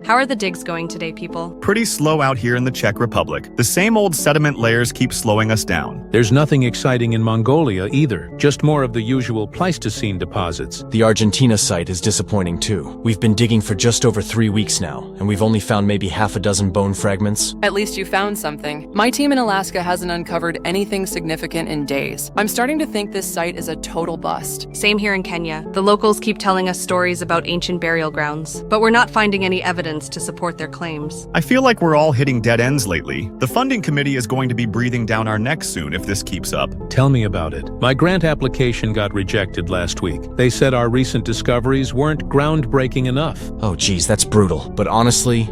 How are the digs going today, people? Pretty slow out here in the Czech Republic. The same old sediment layers keep slowing us down. There's nothing exciting in Mongolia either, just more of the usual Pleistocene deposits. The Argentina site is disappointing too. We've been digging for just over 3 weeks now, and we've only found maybe half a dozen bone fragments. At least you found something. My team in Alaska hasn't uncovered anything significant in days. I'm starting to think this site is a total bust. Same here in Kenya. The locals keep telling us stories about ancient burial grounds, but we're not finding any evidence to support their claims. I feel like we're all hitting dead ends lately. The funding committee is going to be breathing down our necks soon if this keeps up. Tell me about it. My grant application got rejected last week. They said our recent discoveries weren't groundbreaking enough. Oh geez, that's brutal. But honestly,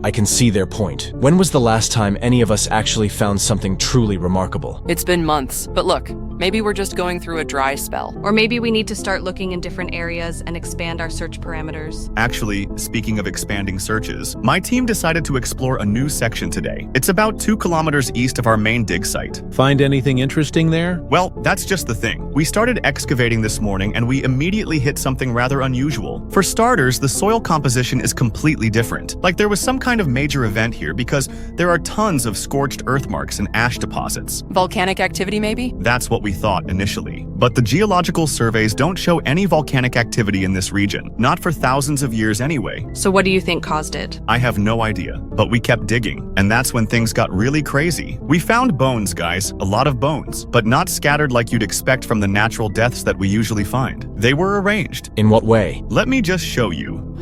I can see their point. When was the last time any of us actually found something truly remarkable? It's been months, but look, maybe we're just going through a dry spell. Or maybe we need to start looking in different areas and expand our search parameters. Actually, speaking of expanding searches, my team decided to explore a new section today. It's about 2 kilometers east of our main dig site. Find anything interesting there? Well, that's just the thing. We started excavating this morning and we immediately hit something rather unusual. For starters, the soil composition is completely different. Like there was some kind of major event here because there are tons of scorched earth marks and ash deposits. Volcanic activity, maybe? That's what we thought initially. But the geological surveys don't show any volcanic activity in this region, not for thousands of years anyway. So what do you think caused it? I have no idea, but we kept digging, and that's when things got really crazy. We found bones, guys, a lot of bones, but not scattered like you'd expect from the natural deaths that we usually find. They were arranged. In what way? Let me just show you.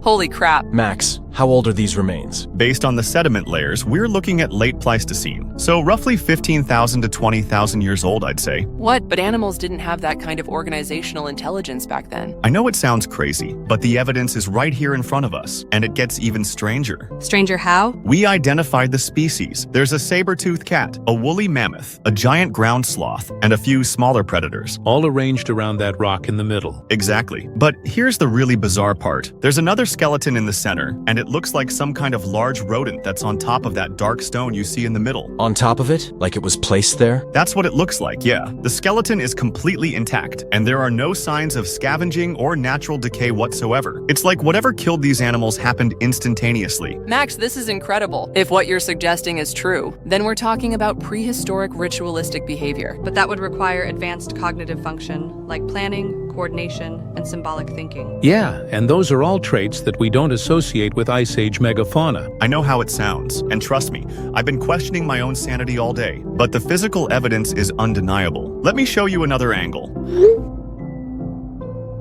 Holy crap. Max, how old are these remains? Based on the sediment layers, we're looking at late Pleistocene, so roughly 15,000 to 20,000 years old, I'd say. What? But animals didn't have that kind of organizational intelligence back then. I know it sounds crazy, but the evidence is right here in front of us, and it gets even stranger. Stranger how? We identified the species. There's a saber-toothed cat, a woolly mammoth, a giant ground sloth, and a few smaller predators. All arranged around that rock in the middle. Exactly. But here's the really bizarre part. There's another skeleton in the center, and it looks like some kind of large rodent that's on top of that dark stone you see in the middle. On top of it? Like it was placed there? That's what it looks like, yeah. The skeleton is completely intact, and there are no signs of scavenging or natural decay whatsoever. It's like whatever killed these animals happened instantaneously. Max, this is incredible. If what you're suggesting is true, then we're talking about prehistoric ritualistic behavior. But that would require advanced cognitive function, like planning, coordination, and symbolic thinking. Yeah, and those are all traits that we don't associate with Ice Age megafauna. I know how it sounds, and trust me, I've been questioning my own sanity all day, but the physical evidence is undeniable. Let me show you another angle.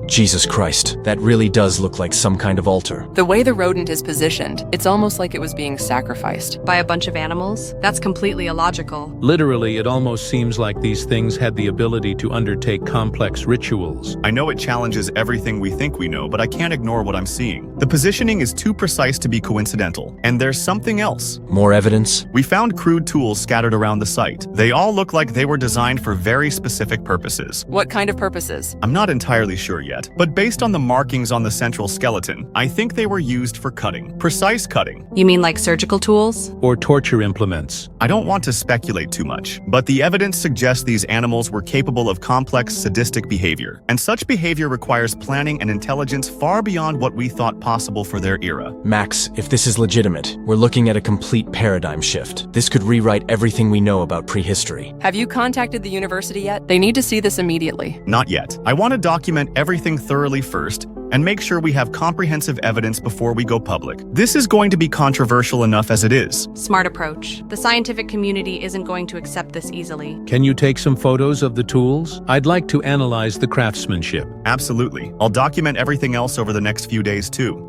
Jesus Christ, that really does look like some kind of altar. The way the rodent is positioned, it's almost like it was being sacrificed. By a bunch of animals? That's completely illogical. Literally, it almost seems like these things had the ability to undertake complex rituals. I know it challenges everything we think we know, but I can't ignore what I'm seeing. The positioning is too precise to be coincidental, and there's something else. More evidence? We found crude tools scattered around the site. They all look like they were designed for very specific purposes. What kind of purposes? I'm not entirely sure yet, but based on the markings on the central skeleton, I think they were used for cutting. Precise cutting. You mean like surgical tools? Or torture implements. I don't want to speculate too much, but the evidence suggests these animals were capable of complex, sadistic behavior, and such behavior requires planning and intelligence far beyond what we thought possible for their era. Max, if this is legitimate, we're looking at a complete paradigm shift. This could rewrite everything we know about prehistory. Have you contacted the university yet? They need to see this immediately. Not yet. I want to document everything thoroughly first and make sure we have comprehensive evidence before we go public. This is going to be controversial enough as it is. Smart approach. The scientific community isn't going to accept this easily. Can you take some photos of the tools? I'd like to analyze the craftsmanship. Absolutely. I'll document everything else over the next few days too.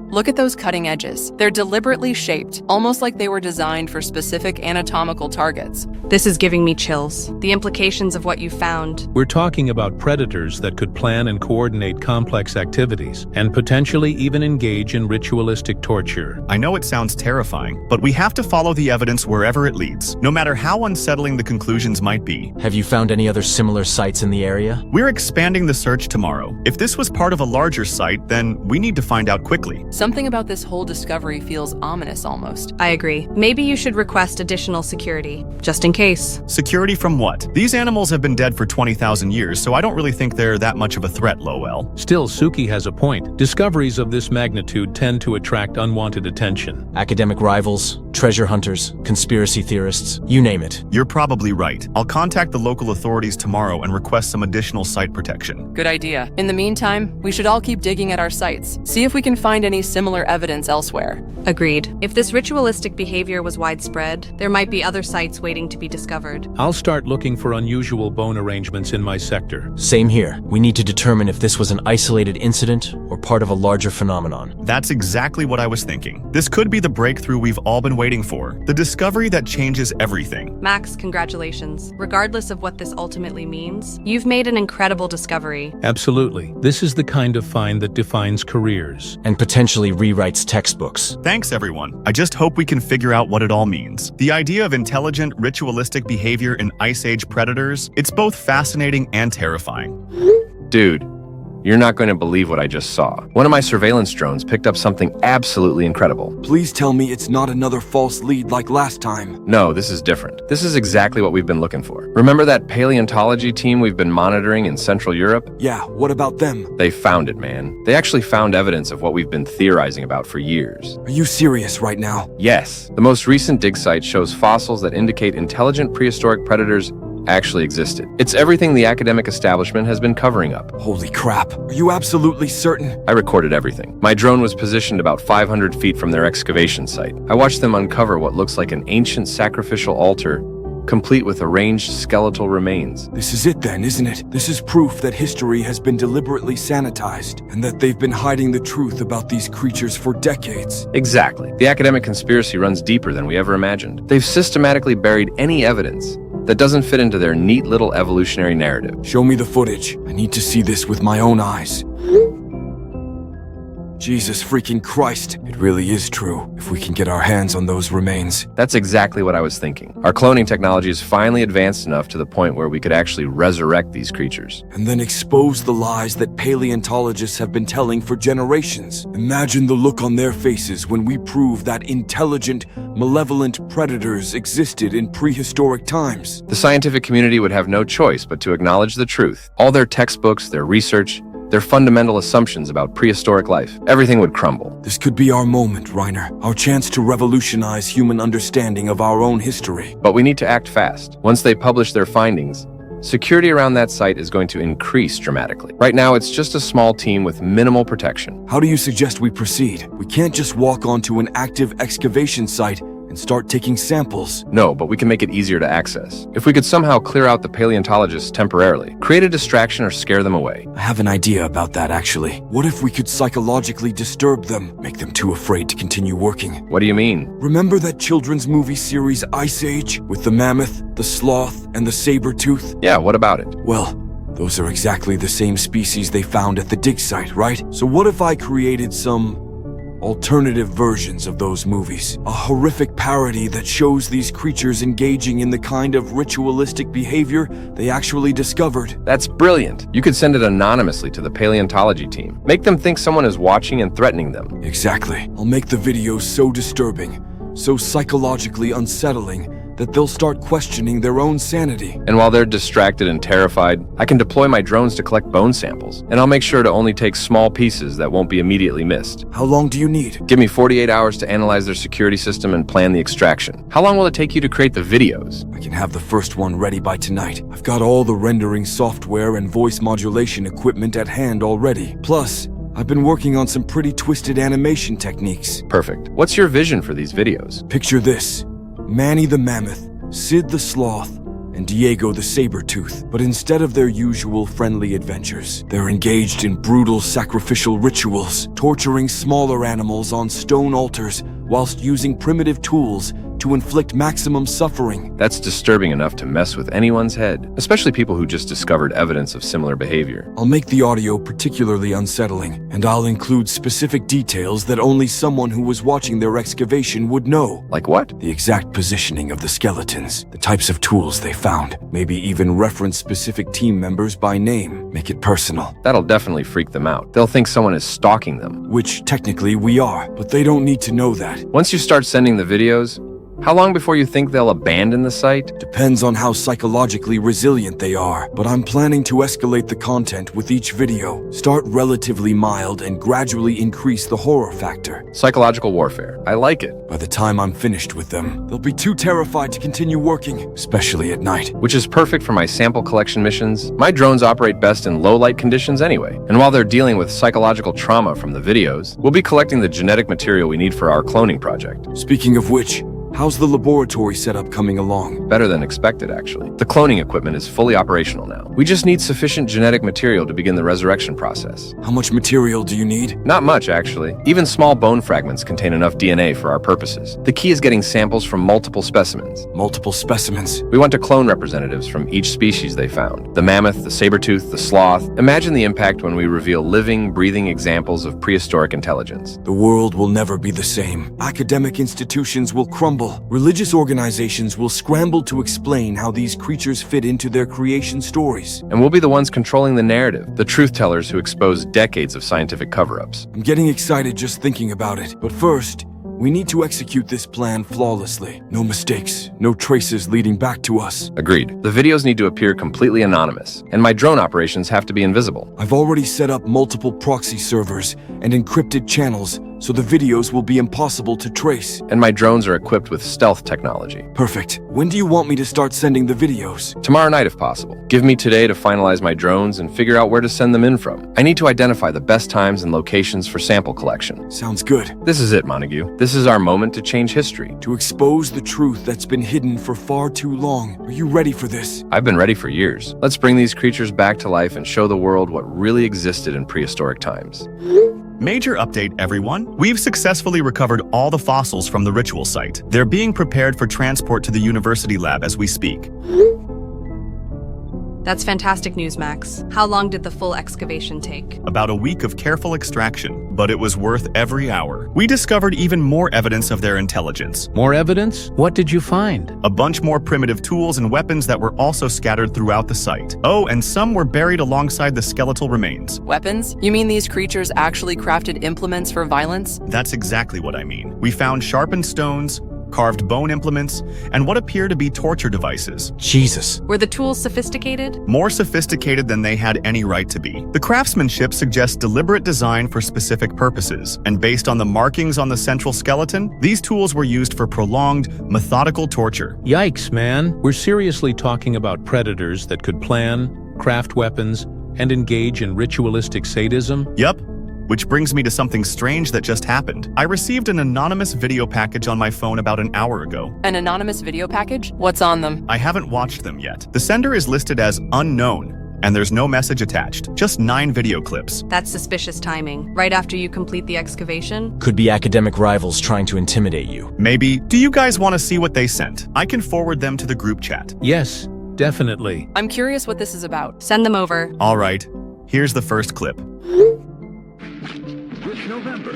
Look at those cutting edges. They're deliberately shaped, almost like they were designed for specific anatomical targets. This is giving me chills. The implications of what you found. We're talking about predators that could plan and coordinate complex activities, and potentially even engage in ritualistic torture. I know it sounds terrifying, but we have to follow the evidence wherever it leads, no matter how unsettling the conclusions might be. Have you found any other similar sites in the area? We're expanding the search tomorrow. If this was part of a larger site, then we need to find out quickly. Something about this whole discovery feels ominous almost. I agree. Maybe you should request additional security, just in case. Security from what? These animals have been dead for 20,000 years, so I don't really think they're that much of a threat, Lowell. Still, Suki has a point. Discoveries of this magnitude tend to attract unwanted attention. Academic rivals, treasure hunters, conspiracy theorists, you name it. You're probably right. I'll contact the local authorities tomorrow and request some additional site protection. Good idea. In the meantime, we should all keep digging at our sites, see if we can find any similar evidence elsewhere. Agreed. If this ritualistic behavior was widespread, there might be other sites waiting to be discovered. I'll start looking for unusual bone arrangements in my sector. Same here. We need to determine if this was an isolated incident or part of a larger phenomenon. That's exactly what I was thinking. This could be the breakthrough we've all been waiting for. The discovery that changes everything. Max, congratulations. Regardless of what this ultimately means, you've made an incredible discovery. Absolutely. This is the kind of find that defines careers. And potentially rewrites textbooks. Thanks, everyone. I just hope we can figure out what it all means. The idea of intelligent, ritualistic behavior in Ice Age predators, it's both fascinating and terrifying. Dude, you're not going to believe what I just saw. One of my surveillance drones picked up something absolutely incredible. Please tell me it's not another false lead like last time. No, this is different. This is exactly what we've been looking for. Remember that paleontology team we've been monitoring in Central Europe? Yeah, what about them? They found it, man. They actually found evidence of what we've been theorizing about for years. Are you serious right now? Yes. The most recent dig site shows fossils that indicate intelligent prehistoric predators actually existed. It's everything the academic establishment has been covering up. Holy crap. Are you absolutely certain? I recorded everything. My drone was positioned about 500 feet from their excavation site. I watched them uncover what looks like an ancient sacrificial altar, complete with arranged skeletal remains. This is it then, isn't it? This is proof that history has been deliberately sanitized, and that they've been hiding the truth about these creatures for decades. Exactly. The academic conspiracy runs deeper than we ever imagined. They've systematically buried any evidence that doesn't fit into their neat little evolutionary narrative. Show me the footage. I need to see this with my own eyes. Jesus freaking Christ. It really is true, if we can get our hands on those remains. That's exactly what I was thinking. Our cloning technology is finally advanced enough to the point where we could actually resurrect these creatures. And then expose the lies that paleontologists have been telling for generations. Imagine the look on their faces when we prove that intelligent, malevolent predators existed in prehistoric times. The scientific community would have no choice but to acknowledge the truth. All their textbooks, their research, their fundamental assumptions about prehistoric life, everything would crumble. This could be our moment, Reiner. Our chance to revolutionize human understanding of our own history. But we need to act fast. Once they publish their findings, security around that site is going to increase dramatically. Right now, it's just a small team with minimal protection. How do you suggest we proceed? We can't just walk onto an active excavation site and start taking samples. No, but we can make it easier to access. If we could somehow clear out the paleontologists temporarily, create a distraction or scare them away. I have an idea about that, actually. What if we could psychologically disturb them, make them too afraid to continue working? What do you mean? Remember that children's movie series Ice Age, with the mammoth, the sloth, and the saber-tooth? Yeah, what about it? Well, those are exactly the same species they found at the dig site, right? So what if I created some alternative versions of those movies? A horrific parody that shows these creatures engaging in the kind of ritualistic behavior they actually discovered. That's brilliant. You could send it anonymously to the paleontology team. Make them think someone is watching and threatening them. Exactly. I'll make the videos so disturbing, so psychologically unsettling, that they'll start questioning their own sanity. And while they're distracted and terrified, I can deploy my drones to collect bone samples. And I'll make sure to only take small pieces that won't be immediately missed. How long do you need? Give me 48 hours to analyze their security system and plan the extraction. How long will it take you to create the videos? I can have the first one ready by tonight. I've got all the rendering software and voice modulation equipment at hand already. Plus, I've been working on some pretty twisted animation techniques. Perfect. What's your vision for these videos? Picture this. Manny the Mammoth, Sid the Sloth, and Diego the Saber-Tooth. But instead of their usual friendly adventures, they're engaged in brutal sacrificial rituals, torturing smaller animals on stone altars whilst using primitive tools to to inflict maximum suffering. That's disturbing enough to mess with anyone's head, especially people who just discovered evidence of similar behavior. I'll make the audio particularly unsettling, and I'll include specific details that only someone who was watching their excavation would know. Like what? The exact positioning of the skeletons, the types of tools they found, maybe even reference specific team members by name. Make it personal. That'll definitely freak them out. They'll think someone is stalking them. Which technically we are, but they don't need to know that. Once you start sending the videos, how long before you think they'll abandon the site? Depends on how psychologically resilient they are, but I'm planning to escalate the content with each video. Start relatively mild and gradually increase the horror factor. Psychological warfare. I like it. By the time I'm finished with them, they'll be too terrified to continue working, especially at night. Which is perfect for my sample collection missions. My drones operate best in low light conditions anyway. And while they're dealing with psychological trauma from the videos, we'll be collecting the genetic material we need for our cloning project. Speaking of which, how's the laboratory setup coming along? Better than expected, actually. The cloning equipment is fully operational now. We just need sufficient genetic material to begin the resurrection process. How much material do you need? Not much, actually. Even small bone fragments contain enough DNA for our purposes. The key is getting samples from multiple specimens. Multiple specimens? We want to clone representatives from each species they found. The mammoth, the saber-tooth, the sloth. Imagine the impact when we reveal living, breathing examples of prehistoric intelligence. The world will never be the same. Academic institutions will crumble. Religious organizations will scramble to explain how these creatures fit into their creation stories. And we'll be the ones controlling the narrative, the truth-tellers who expose decades of scientific cover-ups. I'm getting excited just thinking about it. But first, we need to execute this plan flawlessly. No mistakes, no traces leading back to us. Agreed. The videos need to appear completely anonymous, and my drone operations have to be invisible. I've already set up multiple proxy servers and encrypted channels, so the videos will be impossible to trace. And my drones are equipped with stealth technology. Perfect. When do you want me to start sending the videos? Tomorrow night, if possible. Give me today to finalize my drones and figure out where to send them in from. I need to identify the best times and locations for sample collection. Sounds good. This is it, Montague. This is our moment to change history. To expose the truth that's been hidden for far too long. Are you ready for this? I've been ready for years. Let's bring these creatures back to life and show the world what really existed in prehistoric times. Major update, everyone. We've successfully recovered all the fossils from the ritual site. They're being prepared for transport to the university lab as we speak. That's fantastic news, Max. How long did the full excavation take? About a week of careful extraction, but it was worth every hour. We discovered even more evidence of their intelligence. More evidence? What did you find? A bunch more primitive tools and weapons that were also scattered throughout the site. Oh, and some were buried alongside the skeletal remains. Weapons? You mean these creatures actually crafted implements for violence? That's exactly what I mean. We found sharpened stones, carved bone implements, and what appear to be torture devices. Jesus. Were the tools sophisticated? More sophisticated than they had any right to be. The craftsmanship suggests deliberate design for specific purposes, and based on the markings on the central skeleton, these tools were used for prolonged, methodical torture. Yikes, man. We're seriously talking about predators that could plan, craft weapons, and engage in ritualistic sadism? Yup. Which brings me to something strange that just happened. I received an anonymous video package on my phone about an hour ago. An anonymous video package? What's on them? I haven't watched them yet. The sender is listed as unknown, and there's no message attached, just 9 video clips. That's suspicious timing. Right after you complete the excavation? Could be academic rivals trying to intimidate you. Maybe. Do you guys want to see what they sent? I can forward them to the group chat. Yes, definitely. I'm curious what this is about. Send them over. All right, here's the first clip. This November,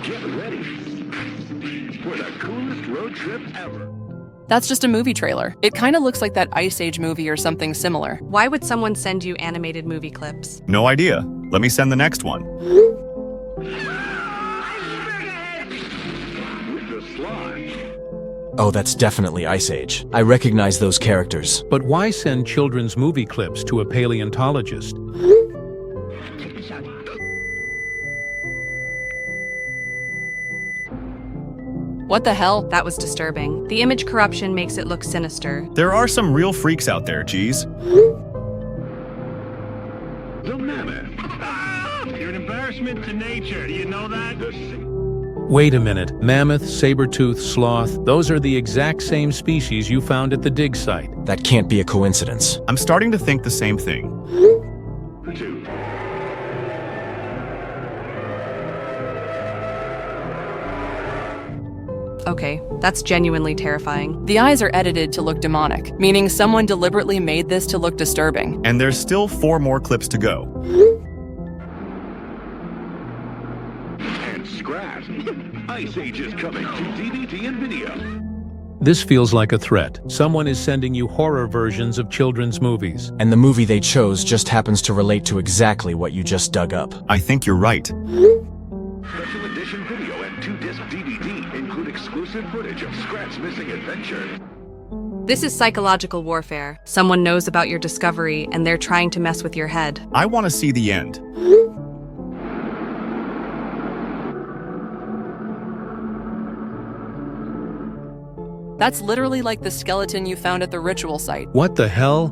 get ready for the coolest road trip ever. That's just a movie trailer. It kind of looks like that Ice Age movie or something similar. Why would someone send you animated movie clips? No idea. Let me send the next one. With the slime. Oh, that's definitely Ice Age. I recognize those characters. But why send children's movie clips to a paleontologist? What the hell? That was disturbing. The image corruption makes it look sinister. There are some real freaks out there, geez. The mammoth. You're an embarrassment to nature. Do you know that? Wait a minute. Mammoth, saber-tooth, sloth, those are the exact same species you found at the dig site. That can't be a coincidence. I'm starting to think the same thing. 2. Okay, that's genuinely terrifying. The eyes are edited to look demonic, meaning someone deliberately made this to look disturbing. And there's still 4 more clips to go. And scratch. Ice Age is coming to DVD and video. This feels like a threat. Someone is sending you horror versions of children's movies. And the movie they chose just happens to relate to exactly what you just dug up. I think you're right. Special edition video and 2-disc DVD include exclusive footage of Scrat's missing adventure. This is psychological warfare. Someone knows about your discovery, and they're trying to mess with your head. I want to see the end. That's literally like the skeleton you found at the ritual site. What the hell?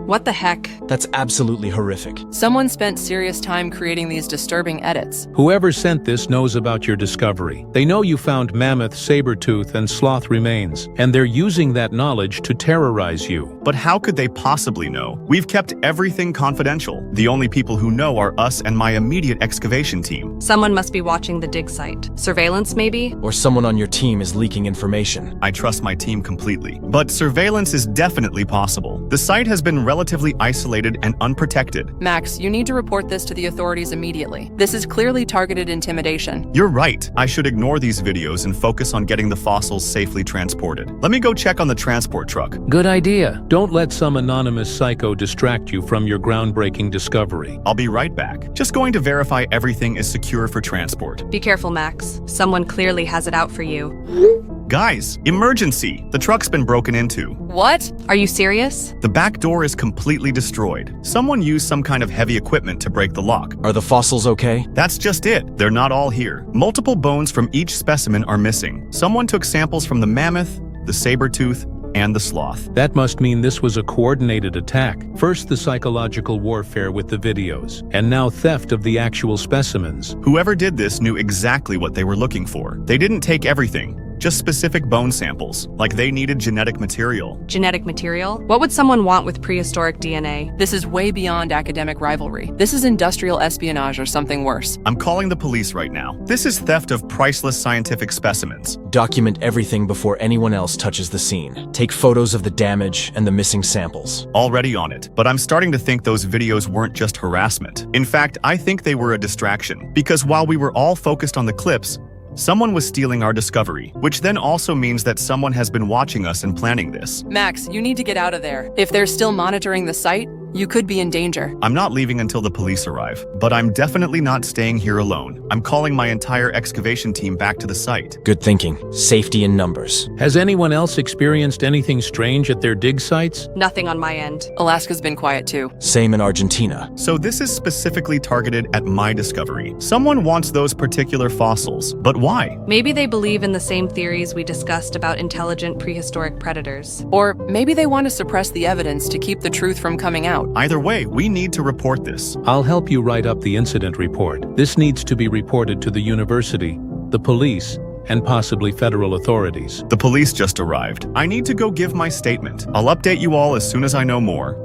What the heck? That's absolutely horrific. Someone spent serious time creating these disturbing edits. Whoever sent this knows about your discovery. They know you found mammoth, saber-tooth, and sloth remains, and they're using that knowledge to terrorize you. But how could they possibly know? We've kept everything confidential. The only people who know are us and my immediate excavation team. Someone must be watching the dig site. Surveillance, maybe? Or someone on your team is leaking information. I trust my team completely. But surveillance is definitely possible. The site has been relatively isolated and unprotected. Max, you need to report this to the authorities immediately. This is clearly targeted intimidation. You're right. I should ignore these videos and focus on getting the fossils safely transported. Let me go check on the transport truck. Good idea. Don't let some anonymous psycho distract you from your groundbreaking discovery. I'll be right back. Just going to verify everything is secure for transport. Be careful, Max. Someone clearly has it out for you. Guys, emergency! The truck's been broken into. What? Are you serious? The back door is completely destroyed. Someone used some kind of heavy equipment to break the lock. Are the fossils okay? That's just it. They're not all here. Multiple bones from each specimen are missing. Someone took samples from the mammoth, the saber-tooth, and the sloth. That must mean this was a coordinated attack. First the psychological warfare with the videos, and now theft of the actual specimens. Whoever did this knew exactly what they were looking for. They didn't take everything. Just specific bone samples, like they needed genetic material. Genetic material? What would someone want with prehistoric DNA? This is way beyond academic rivalry. This is industrial espionage or something worse. I'm calling the police right now. This is theft of priceless scientific specimens. Document everything before anyone else touches the scene. Take photos of the damage and the missing samples. Already on it, but I'm starting to think those videos weren't just harassment. In fact, I think they were a distraction, because while we were all focused on the clips, someone was stealing our discovery, which then also means that someone has been watching us and planning this. Max, you need to get out of there. If they're still monitoring the site, you could be in danger. I'm not leaving until the police arrive, but I'm definitely not staying here alone. I'm calling my entire excavation team back to the site. Good thinking. Safety in numbers. Has anyone else experienced anything strange at their dig sites? Nothing on my end. Alaska's been quiet too. Same in Argentina. So this is specifically targeted at my discovery. Someone wants those particular fossils, but why? Maybe they believe in the same theories we discussed about intelligent prehistoric predators. Or maybe they want to suppress the evidence to keep the truth from coming out. Either way, we need to report this. I'll help you write up the incident report. This needs to be reported to the university, the police, and possibly federal authorities. The police just arrived. I need to go give my statement. I'll update you all as soon as I know more.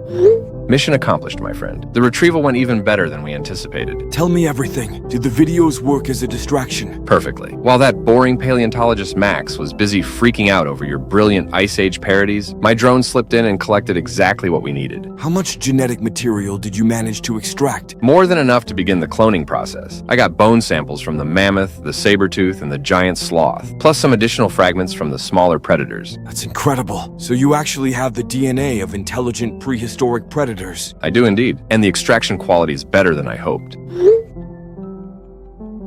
Mission accomplished, my friend. The retrieval went even better than we anticipated. Tell me everything. Did the videos work as a distraction? Perfectly. While that boring paleontologist Max was busy freaking out over your brilliant Ice Age parodies, my drone slipped in and collected exactly what we needed. How much genetic material did you manage to extract? More than enough to begin the cloning process. I got bone samples from the mammoth, the saber-tooth, and the giant sloth, plus some additional fragments from the smaller predators. That's incredible. So you actually have the DNA of intelligent prehistoric predators. I do indeed, and the extraction quality is better than I hoped.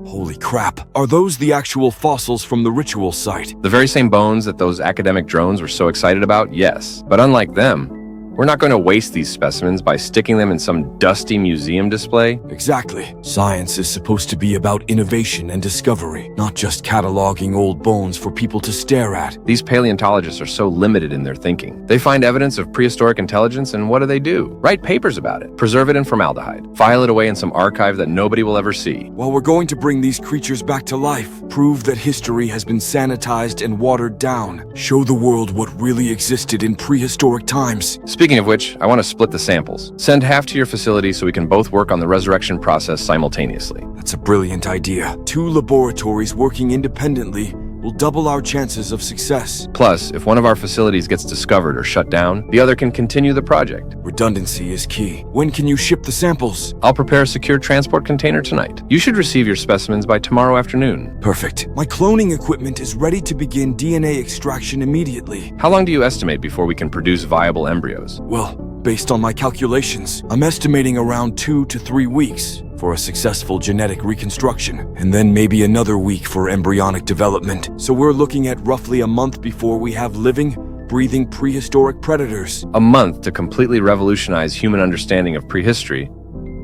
Holy crap. Are those the actual fossils from the ritual site? The very same bones that those academic drones were so excited about? Yes. But unlike them, we're not going to waste these specimens by sticking them in some dusty museum display. Exactly. Science is supposed to be about innovation and discovery, not just cataloging old bones for people to stare at. These paleontologists are so limited in their thinking. They find evidence of prehistoric intelligence and what do? Write papers about it. Preserve it in formaldehyde. File it away in some archive that nobody will ever see. While we're going to bring these creatures back to life, prove that history has been sanitized and watered down. Show the world what really existed in prehistoric times. Speaking Speaking of which, I want to split the samples. Send half to your facility so we can both work on the resurrection process simultaneously. That's a brilliant idea. 2 laboratories working independently will double our chances of success. Plus, if one of our facilities gets discovered or shut down, the other can continue the project. Redundancy is key. When can you ship the samples? I'll prepare a secure transport container tonight. You should receive your specimens by tomorrow afternoon. Perfect. My cloning equipment is ready to begin DNA extraction immediately. How long do you estimate before we can produce viable embryos? Well, based on my calculations, I'm estimating around 2 to 3 weeks for a successful genetic reconstruction, and then maybe another week for embryonic development. So we're looking at roughly a month before we have living, breathing prehistoric predators. A month to completely revolutionize human understanding of prehistory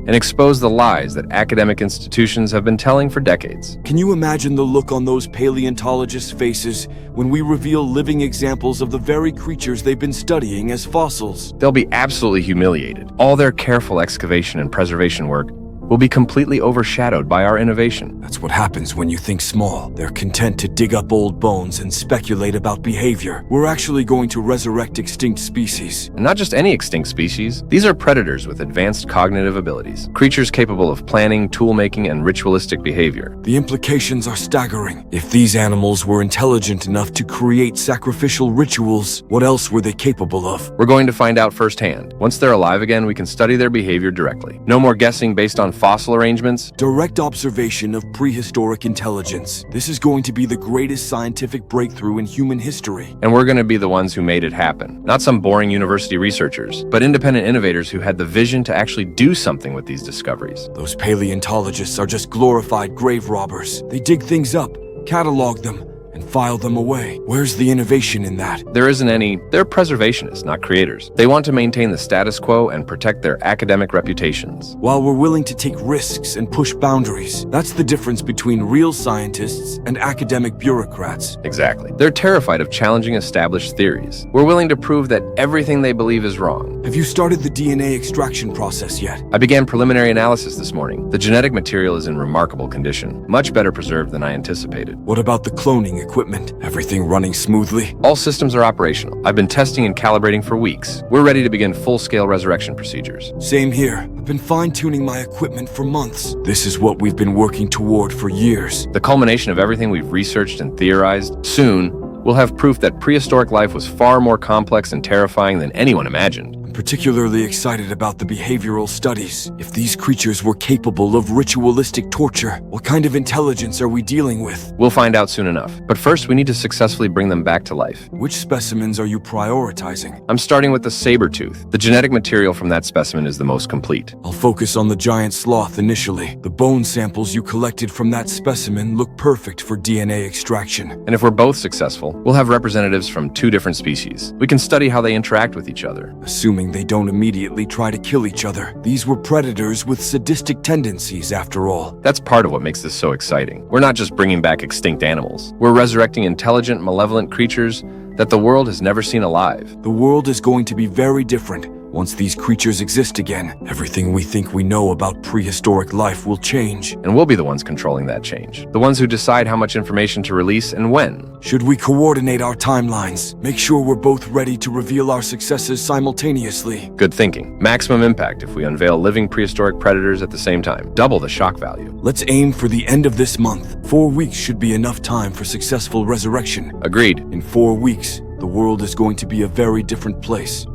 and expose the lies that academic institutions have been telling for decades. Can you imagine the look on those paleontologists' faces when we reveal living examples of the very creatures they've been studying as fossils? They'll be absolutely humiliated. All their careful excavation and preservation work will be completely overshadowed by our innovation. That's what happens when you think small. They're content to dig up old bones and speculate about behavior. We're actually going to resurrect extinct species. And not just any extinct species. These are predators with advanced cognitive abilities, creatures capable of planning, tool-making, and ritualistic behavior. The implications are staggering. If these animals were intelligent enough to create sacrificial rituals, what else were they capable of? We're going to find out firsthand. Once they're alive again, we can study their behavior directly. No more guessing based on fossil arrangements. Direct observation of prehistoric intelligence. This is going to be the greatest scientific breakthrough in human history. And we're going to be the ones who made it happen. Not some boring university researchers, but independent innovators who had the vision to actually do something with these discoveries. Those paleontologists are just glorified grave robbers. They dig things up, catalog them, and file them away. Where's the innovation in that? There isn't any. They're preservationists, not creators. They want to maintain the status quo and protect their academic reputations. While we're willing to take risks and push boundaries, that's the difference between real scientists and academic bureaucrats. Exactly. They're terrified of challenging established theories. We're willing to prove that everything they believe is wrong. Have you started the DNA extraction process yet? I began preliminary analysis this morning. The genetic material is in remarkable condition, much better preserved than I anticipated. What about the cloning equipment? Everything running smoothly? All systems are operational. I've been testing and calibrating for weeks. We're ready to begin full-scale resurrection procedures. Same here. I've been fine-tuning my equipment for months. This is what we've been working toward for years. The culmination of everything we've researched and theorized. Soon, we'll have proof that prehistoric life was far more complex and terrifying than anyone imagined. Particularly excited about the behavioral studies. If these creatures were capable of ritualistic torture, what kind of intelligence are we dealing with? We'll find out soon enough. But first, we need to successfully bring them back to life. Which specimens are you prioritizing? I'm starting with the saber tooth. The genetic material from that specimen is the most complete. I'll focus on the giant sloth initially. The bone samples you collected from that specimen look perfect for DNA extraction. And if we're both successful, we'll have representatives from 2 different species. We can study how they interact with each other. Assuming they don't immediately try to kill each other. These were predators with sadistic tendencies, after all. That's part of what makes this so exciting. We're not just bringing back extinct animals. We're resurrecting intelligent, malevolent creatures that the world has never seen alive. The world is going to be very different once these creatures exist again. Everything we think we know about prehistoric life will change. And we'll be the ones controlling that change. The ones who decide how much information to release and when. Should we coordinate our timelines? Make sure we're both ready to reveal our successes simultaneously. Good thinking. Maximum impact if we unveil living prehistoric predators at the same time. Double the shock value. Let's aim for the end of this month. 4 weeks should be enough time for successful resurrection. Agreed. In 4 weeks, the world is going to be a very different place.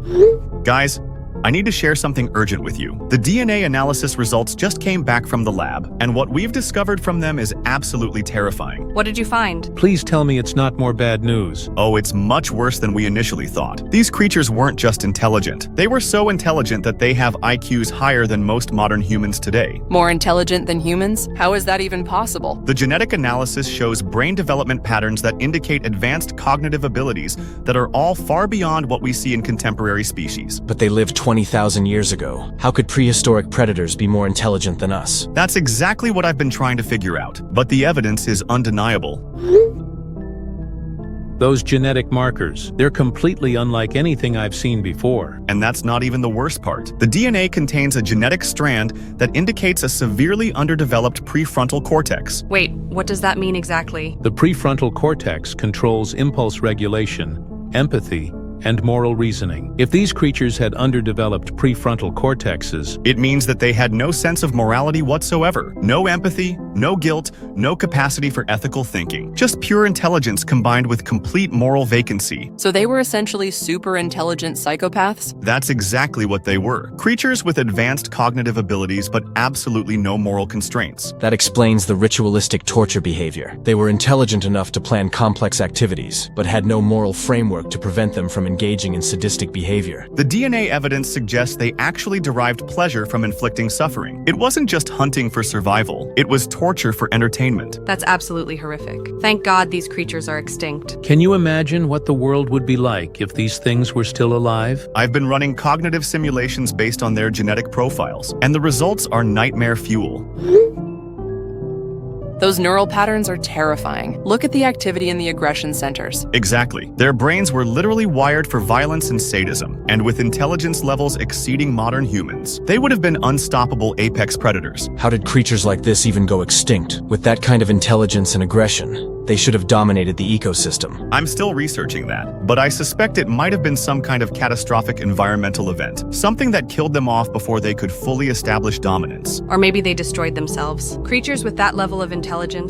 Guys, I need to share something urgent with you. The DNA analysis results just came back from the lab, and what we've discovered from them is absolutely terrifying. What did you find? Please tell me it's not more bad news. Oh, it's much worse than we initially thought. These creatures weren't just intelligent. They were so intelligent that they have IQs higher than most modern humans today. More intelligent than humans? How is that even possible? The genetic analysis shows brain development patterns that indicate advanced cognitive abilities that are all far beyond what we see in contemporary species. But they lived 20,000 years ago. How could prehistoric predators be more intelligent than us? That's exactly what I've been trying to figure out, but the evidence is undeniable. Those genetic markers, they're completely unlike anything I've seen before. And that's not even the worst part. The DNA contains a genetic strand that indicates a severely underdeveloped prefrontal cortex. Wait, what does that mean exactly? The prefrontal cortex controls impulse regulation, empathy, and moral reasoning. If these creatures had underdeveloped prefrontal cortexes, It means that they had no sense of morality whatsoever, no empathy, no guilt, no capacity for ethical thinking. Just pure intelligence combined with complete moral vacancy. So they were essentially super intelligent psychopaths? That's exactly what they were. Creatures with advanced cognitive abilities but absolutely no moral constraints. That explains the ritualistic torture behavior. They were intelligent enough to plan complex activities, but had no moral framework to prevent them from engaging in sadistic behavior. The DNA evidence suggests they actually derived pleasure from inflicting suffering. It wasn't just hunting for survival, it was torture for entertainment. That's absolutely horrific. Thank God these creatures are extinct. can you imagine what the world would be like if these things were still alive? I've been running cognitive simulations based on their genetic profiles, and the results are nightmare fuel. Those neural patterns are terrifying. Look at the activity in the aggression centers. Exactly. Their brains were literally wired for violence and sadism, and with intelligence levels exceeding modern humans, they would have been unstoppable apex predators. How did creatures like this even go extinct? With that kind of intelligence and aggression, they should have dominated the ecosystem. I'm still researching that, but I suspect it might have been some kind of catastrophic environmental event, something that killed them off before they could fully establish dominance. Or maybe they destroyed themselves. Creatures with that level of intelligence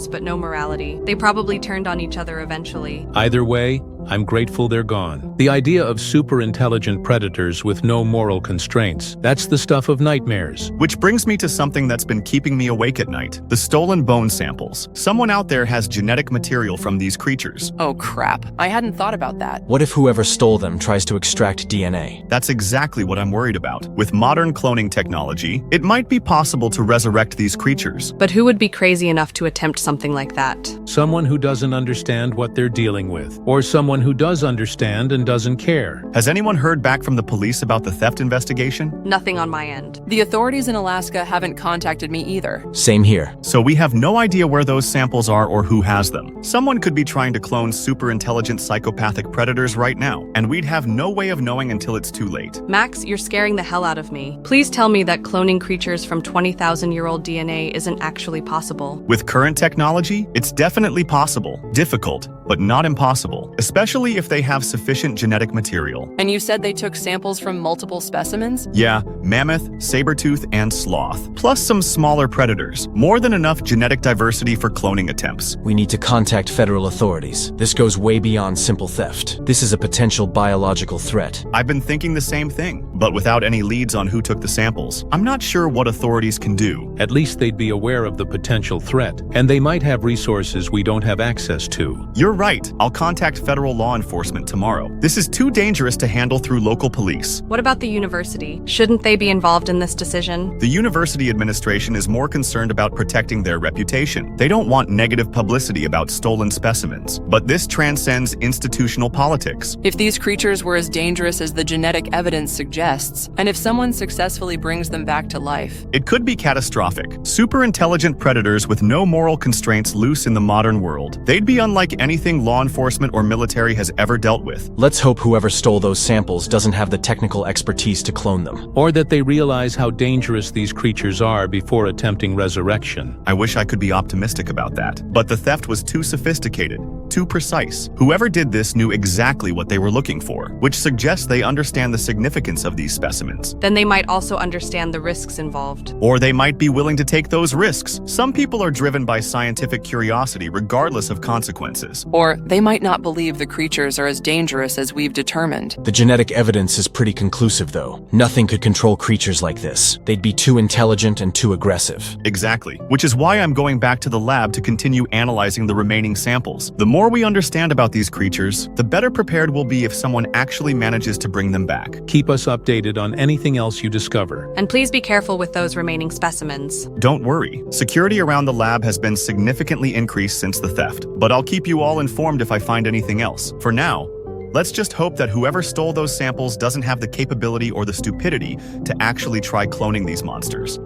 but no morality. They probably turned on each other eventually. Either way, I'm grateful they're gone. The idea of super intelligent predators with no moral constraints, that's the stuff of nightmares. Which brings me to something that's been keeping me awake at night: the stolen bone samples. Someone out there has genetic material from these creatures. Oh crap, I hadn't thought about that. What if whoever stole them tries to extract DNA? That's exactly what I'm worried about. With modern cloning technology, it might be possible to resurrect these creatures. But who would be crazy enough to attempt something like that? Someone who doesn't understand what they're dealing with, or someone who does understand and doesn't care. Has anyone heard back from the police about the theft investigation? Nothing on my end. The authorities in Alaska haven't contacted me either. Same here. So we have no idea where those samples are or who has them. Someone could be trying to clone super intelligent psychopathic predators right now, and we'd have no way of knowing until it's too late. Max, you're scaring the hell out of me. Please tell me that cloning creatures from 20,000-year-old DNA isn't actually possible. With current technology, it's definitely possible. Difficult, but not impossible, especially if they have sufficient genetic material. And you said they took samples from multiple specimens? Yeah, mammoth, saber-tooth, and sloth, plus some smaller predators. More than enough genetic diversity for cloning attempts. We need to contact federal authorities. This goes way beyond simple theft. This is a potential biological threat. I've been thinking the same thing, but without any leads on who took the samples, I'm not sure what authorities can do. At least they'd be aware of the potential threat, and they might have resources we don't have access to. You're right. I'll contact federal law enforcement tomorrow. This is too dangerous to handle through local police. What about the university? Shouldn't they be involved in this decision? The university administration is more concerned about protecting their reputation. They don't want negative publicity about stolen specimens. But this transcends institutional politics. If these creatures were as dangerous as the genetic evidence suggests, and if someone successfully brings them back to life, it could be catastrophic. Super intelligent predators with no moral constraints loose in the modern world. They'd be unlike anything law enforcement or military has ever dealt with. Let's hope whoever stole those samples doesn't have the technical expertise to clone them. Or that they realize how dangerous these creatures are before attempting resurrection. I wish I could be optimistic about that. But the theft was too sophisticated, too precise. Whoever did this knew exactly what they were looking for, which suggests they understand the significance of these specimens. Then they might also understand the risks involved. Or they might be willing to take those risks. Some people are driven by scientific curiosity regardless of consequences. Or they might not believe the creatures are as dangerous as we've determined. The genetic evidence is pretty conclusive, though. Nothing could control creatures like this. They'd be too intelligent and too aggressive. Exactly. Which is why I'm going back to the lab to continue analyzing the remaining samples. The more we understand about these creatures, the better prepared we'll be if someone actually manages to bring them back. Keep us updated on anything else you discover. And please be careful with those remaining specimens. Don't worry. Security around the lab has been significantly increased since the theft, but I'll keep you all informed if I find anything else. For now, let's just hope that whoever stole those samples doesn't have the capability or the stupidity to actually try cloning these monsters.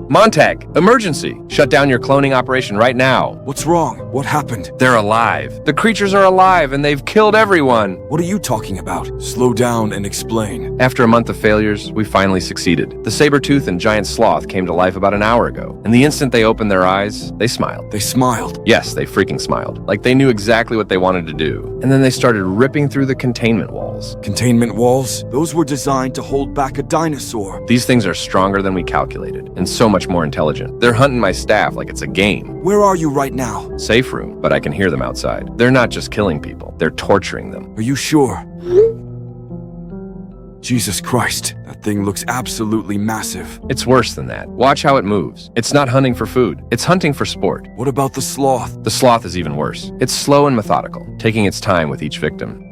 Montag, emergency! Shut down your cloning operation right now. What's wrong? What happened? They're alive. The creatures are alive and they've killed everyone. What are you talking about? Slow down and explain. After a month of failures, we finally succeeded. The saber-tooth and giant sloth came to life about an hour ago, and the instant they opened their eyes, they smiled. They smiled. Yes, they freaking smiled. Like they knew exactly what they wanted to do. And then they started ripping through the containment walls. Containment walls? Those were designed to hold back a dinosaur. These things are stronger than we calculated, and so much more intelligent. They're hunting my staff like it's a game. Where are you right now? Safe room, but I can hear them outside. They're not just killing people, they're torturing them. Are you sure? Jesus Christ, that thing looks absolutely massive. It's worse than that. Watch how it moves. It's not hunting for food, it's hunting for sport. What about the sloth? The sloth is even worse. It's slow and methodical, taking its time with each victim.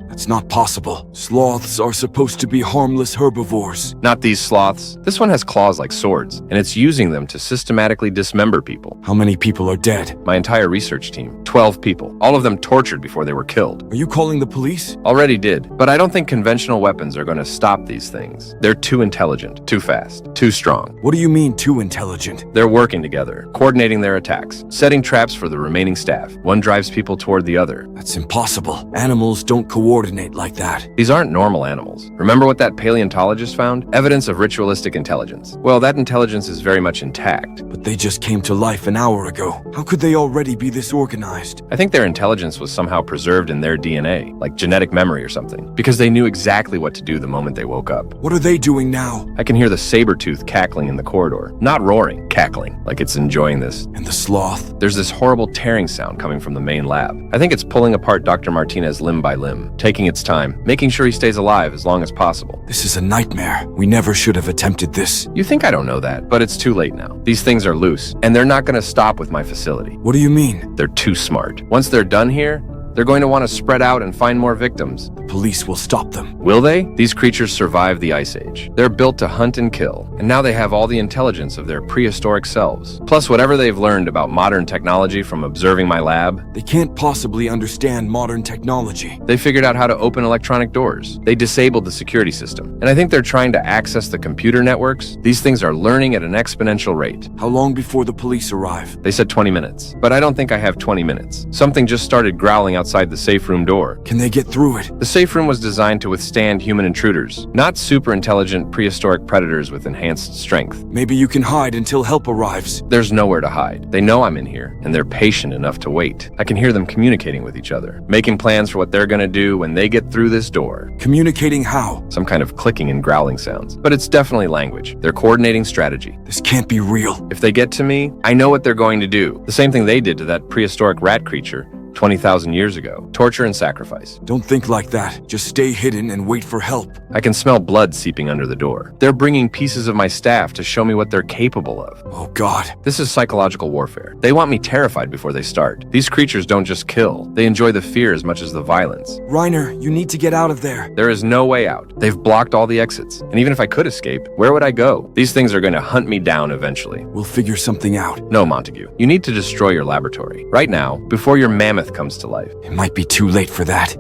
That's not possible. Sloths are supposed to be harmless herbivores. Not these sloths. This one has claws like swords, and it's using them to systematically dismember people. How many people are dead? My entire research team, 12 people, all of them tortured before they were killed. Are you calling the police? Already did, but I don't think conventional weapons are going to stop these things. They're too intelligent, too fast, too strong. What do you mean, too intelligent? They're working together, coordinating their attacks, setting traps for the remaining staff. One drives people toward the other. That's impossible. Animals don't coordinate like that. These aren't normal animals. Remember what that paleontologist found? Evidence of ritualistic intelligence. Well, that intelligence is very much intact. But they just came to life an hour ago. How could they already be this organized? I think their intelligence was somehow preserved in their DNA, like genetic memory or something, because they knew exactly what to do the moment they woke up. What are they doing now? I can hear the saber-tooth cackling in the corridor. Not roaring, cackling, like it's enjoying this. And the sloth? There's this horrible tearing sound coming from the main lab. I think it's pulling apart Dr. Martinez limb by limb, taking its time, making sure he stays alive as long as possible. This is a nightmare. We never should have attempted this. You think I don't know that, but it's too late now. These things are loose, and they're not going to stop with my facility. What do you mean? They're too smart. Once they're done here, they're going to want to spread out and find more victims. The police will stop them. Will they? These creatures survived the Ice Age. They're built to hunt and kill, and now they have all the intelligence of their prehistoric selves. Plus whatever they've learned about modern technology from observing my lab. They can't possibly understand modern technology. They figured out how to open electronic doors. They disabled the security system. And I think they're trying to access the computer networks. These things are learning at an exponential rate. How long before the police arrive? They said 20 minutes, but I don't think I have 20 minutes. Something just started growling outside the safe room door. Can they get through it? The safe room was designed to withstand human intruders, not super intelligent prehistoric predators with enhanced strength. Maybe you can hide until help arrives. There's nowhere to hide. They know I'm in here, and they're patient enough to wait. I can hear them communicating with each other, making plans for what they're gonna do when they get through this door. Communicating how? Some kind of clicking and growling sounds, but it's definitely language. They're coordinating strategy. This can't be real. If they get to me, I know what they're going to do. The same thing they did to that prehistoric rat creature 20,000 years ago. Torture and sacrifice. Don't think like that. Just stay hidden and wait for help. I can smell blood seeping under the door. They're bringing pieces of my staff to show me what they're capable of. Oh God. This is psychological warfare. They want me terrified before they start. These creatures don't just kill. They enjoy the fear as much as the violence. Reiner, you need to get out of there. There is no way out. They've blocked all the exits. And even if I could escape, where would I go? These things are going to hunt me down eventually. We'll figure something out. No, Montague. You need to destroy your laboratory. Right now, before your mammoth comes to life. It might be too late for that.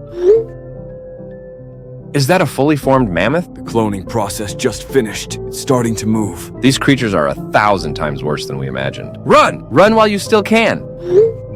Is that a fully formed mammoth? The cloning process just finished. It's starting to move. These creatures are 1,000 times worse than we imagined. Run! Run while you still can!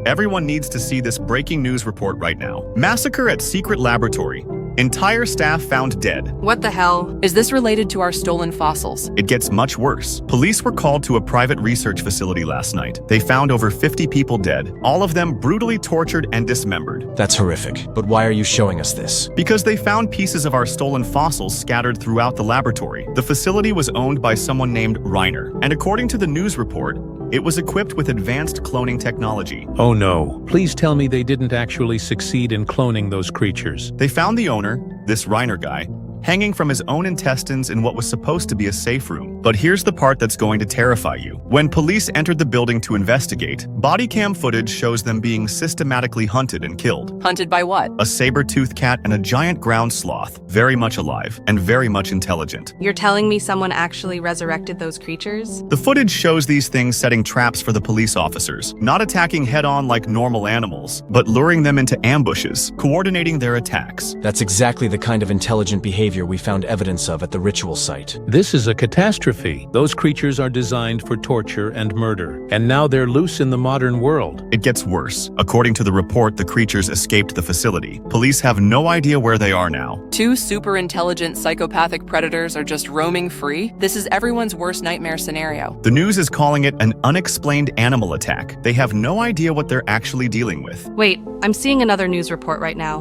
Everyone needs to see this breaking news report right now. Massacre at secret laboratory. Entire staff found dead. What the hell? Is this related to our stolen fossils? It gets much worse. Police were called to a private research facility last night. They found over 50 people dead, all of them brutally tortured and dismembered. That's horrific. But why are you showing us this? Because they found pieces of our stolen fossils scattered throughout the laboratory. The facility was owned by someone named Reiner, and according to the news report, it was equipped with advanced cloning technology. Oh no, please tell me they didn't actually succeed in cloning those creatures. They found the owner, this Reiner guy, hanging from his own intestines in what was supposed to be a safe room. But here's the part that's going to terrify you. When police entered the building to investigate, body cam footage shows them being systematically hunted and killed. Hunted by what? A saber-toothed cat and a giant ground sloth, very much alive and very much intelligent. You're telling me someone actually resurrected those creatures? The footage shows these things setting traps for the police officers, not attacking head-on like normal animals, but luring them into ambushes, coordinating their attacks. That's exactly the kind of intelligent behavior behavior we found evidence of at the ritual site. This is a catastrophe. Those creatures are designed for torture and murder, and now they're loose in the modern world. It gets worse. According to the report, the creatures escaped the facility. Police have no idea where they are now. 2 super intelligent psychopathic predators are just roaming free? This is everyone's worst nightmare scenario. The news is calling it an unexplained animal attack. They have no idea what they're actually dealing with. Wait, I'm seeing another news report right now.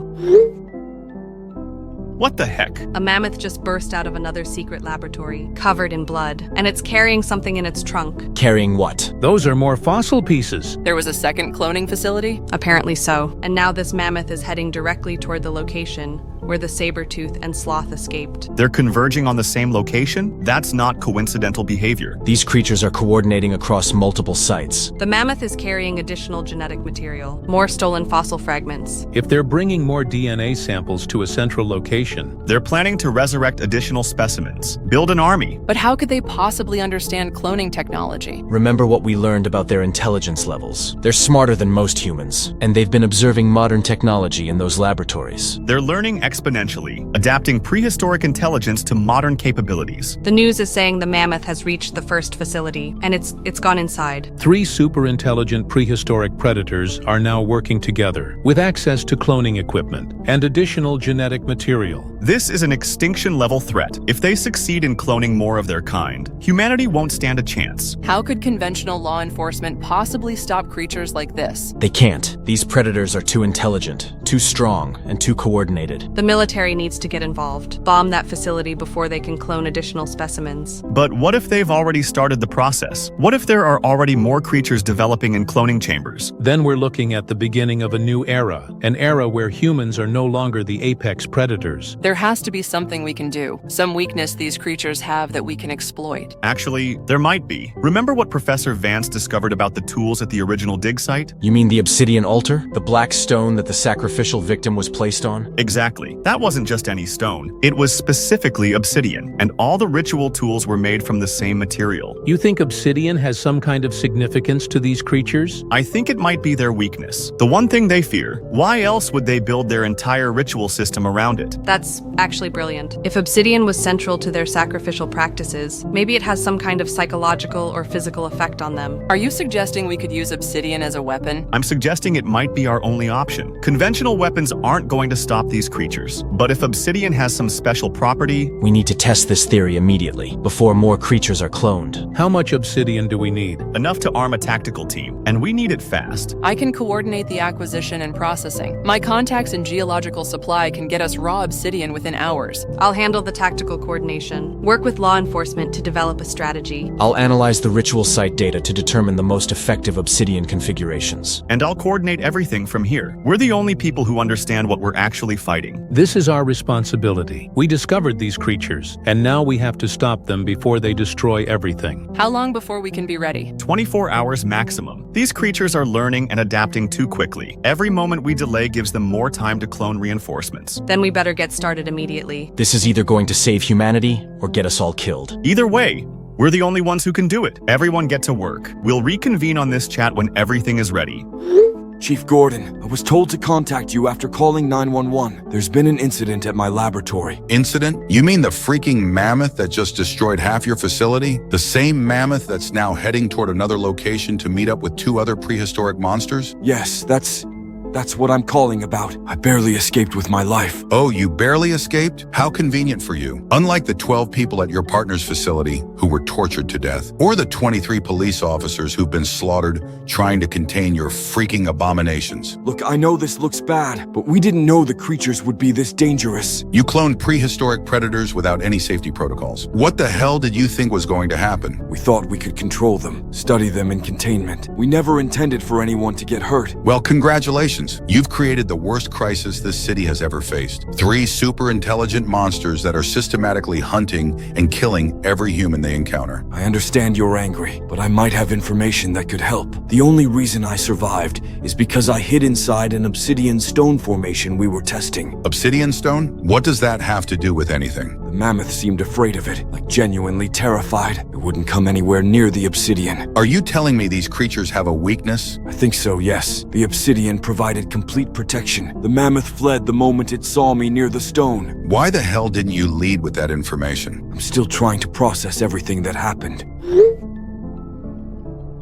What the heck? A mammoth just burst out of another secret laboratory, covered in blood, and it's carrying something in its trunk. Carrying what? Those are more fossil pieces. There was a second cloning facility? Apparently so. And now this mammoth is heading directly toward the location where the saber-tooth and sloth escaped. They're converging on the same location? That's not coincidental behavior. These creatures are coordinating across multiple sites. The mammoth is carrying additional genetic material, more stolen fossil fragments. If they're bringing more DNA samples to a central location, They're planning to resurrect additional specimens, build an army. But how could they possibly understand cloning technology? Remember what we learned about their intelligence levels. They're smarter than most humans, and they've been observing modern technology in those laboratories. They're learning exponentially, adapting prehistoric intelligence to modern capabilities. The news is saying the mammoth has reached the first facility, and it's gone inside. 3 super-intelligent prehistoric predators are now working together, with access to cloning equipment and additional genetic material. This is an extinction-level threat. If they succeed in cloning more of their kind, humanity won't stand a chance. How could conventional law enforcement possibly stop creatures like this? They can't. These predators are too intelligent, too strong, and too coordinated. The military needs to get involved, bomb that facility before they can clone additional specimens. But what if they've already started the process? What if there are already more creatures developing in cloning chambers? Then we're looking at the beginning of a new era, an era where humans are no longer the apex predators. There has to be something we can do, some weakness these creatures have that we can exploit. Actually, there might be. Remember what Professor Vance discovered about the tools at the original dig site? You mean the obsidian altar? The black stone that the sacrificial victim was placed on? Exactly. That wasn't just any stone. It was specifically obsidian, and all the ritual tools were made from the same material. You think obsidian has some kind of significance to these creatures? I think it might be their weakness. The one thing they fear. Why else would they build their entire ritual system around it? That's actually brilliant. If obsidian was central to their sacrificial practices, maybe it has some kind of psychological or physical effect on them. Are you suggesting we could use obsidian as a weapon? I'm suggesting it might be our only option. Conventional weapons aren't going to stop these creatures. But if obsidian has some special property, We need to test this theory immediately, before more creatures are cloned. How much obsidian do we need? enough to arm a tactical team, and we need it fast. I can coordinate the acquisition and processing. My contacts in geological supply can get us raw obsidian within hours. I'll handle the tactical coordination, work with law enforcement to develop a strategy. I'll analyze the ritual site data to determine the most effective obsidian configurations. And I'll coordinate everything from here. We're the only people who understand what we're actually fighting. This is our responsibility. We discovered these creatures, and now we have to stop them before they destroy everything. How long before we can be ready? 24 hours maximum. These creatures are learning and adapting too quickly. Every moment we delay gives them more time to clone reinforcements. Then we better get started immediately. This is either going to save humanity or get us all killed. Either way, we're the only ones who can do it. Everyone get to work. We'll reconvene on this chat when everything is ready. Chief Gordon, I was told to contact you after calling 911. There's been an incident at my laboratory. Incident? You mean the freaking mammoth that just destroyed half your facility? The same mammoth that's now heading toward another location to meet up with 2 other prehistoric monsters? Yes, that's what I'm calling about. I barely escaped with my life. Oh, you barely escaped? How convenient for you. Unlike the 12 people at your partner's facility who were tortured to death, or the 23 police officers who've been slaughtered trying to contain your freaking abominations. Look, I know this looks bad, but we didn't know the creatures would be this dangerous. You cloned prehistoric predators without any safety protocols. What the hell did you think was going to happen? We thought we could control them, study them in containment. We never intended for anyone to get hurt. Well, congratulations. You've created the worst crisis this city has ever faced. 3 super intelligent monsters that are systematically hunting and killing every human they encounter. I understand you're angry, but I might have information that could help. The only reason I survived is because I hid inside an obsidian stone formation we were testing. Obsidian stone? What does that have to do with anything? The mammoth seemed afraid of it, like genuinely terrified. It wouldn't come anywhere near the obsidian. Are you telling me these creatures have a weakness? I think so, yes. The obsidian provides provided complete protection. The mammoth fled the moment it saw me near the stone. Why the hell didn't you lead with that information? I'm still trying to process everything that happened.